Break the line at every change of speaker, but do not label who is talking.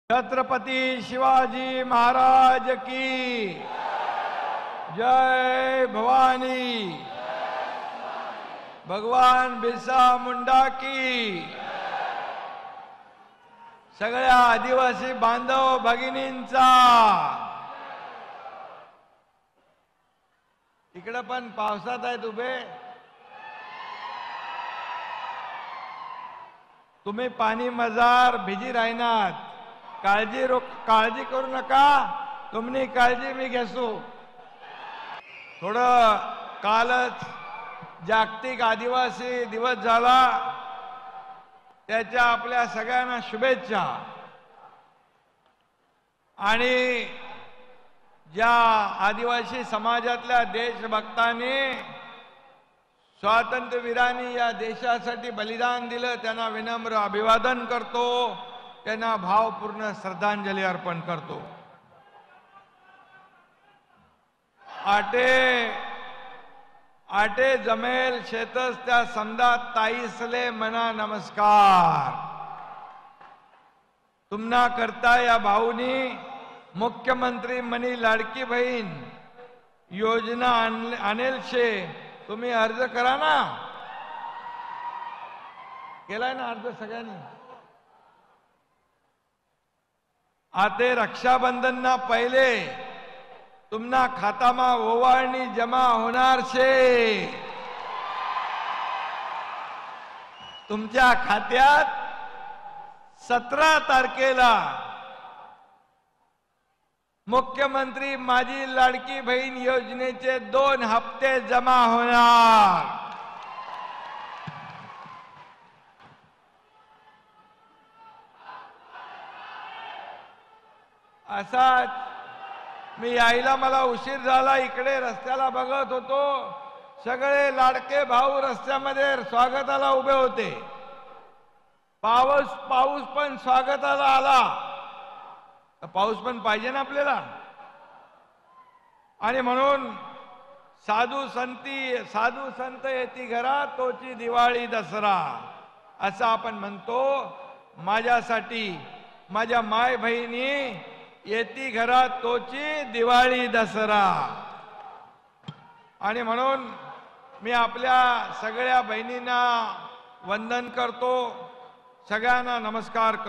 छत्रपति शिवाजी महाराज की जय भवानी। भगवान बिरसा मुंडा की। सगळ्या आदिवासी बांधव भगिनींचा। इकडे पण पावसात आहेत उभे, तुम्ही पाणी मजार भिजी राहणार, काळजी करू नका, तुमनी काळजी मी घेसू। थोडं कालच जागतिक आदिवासी दिवस झाला, त्याच्या आपल्या सगळ्यांना शुभेच्छा। आणि ज्या आदिवासी समाजातल्या देशभक्तांनी स्वातंत्र्यवीरांनी या देशासाठी बलिदान दिलं, त्यांना विनम्र अभिवादन करतो, त्यांना भावपूर्ण श्रद्धांजली अर्पण करतो। आटे जमेल शेतस त्या समदात ताईसले मना नमस्कार। तुम्हाला करता या भाऊनी मुख्यमंत्री मनी लाडकी बहीण योजना आणेल शे, तुम्ही अर्ज करा ना। केलाय ना अर्ज सगळ्यांनी? आते रक्षाबंधन ना पहिले तुमना खातामा ओवाळणी जमा होणार शे। तुमच्या खात्यात 17 तारखेला मुख्यमंत्री माझी लाडकी बहीण योजनेचे 2 हप्ते जमा होणार। असाच मी यायला मला उशीर झाला, इकडे रस्त्याला बघत होतो, सगळे लाडके भाऊ रस्त्यामध्ये स्वागताला उभे होते। पाऊस पण स्वागताला आला, पाऊस पण पाहिजे ना आपल्याला। आणि म्हणून साधू संत येती घरा तोची दिवाळी दसरा असं आपण म्हणतो। माझ्यासाठी माझ्या माय बहिणी येती घरात तोची दिवाळी दसरा। आणि म्हणून मी आपल्या सगळ्या बहिणींना वंदन करतो, सगळ्यांना नमस्कार करतो।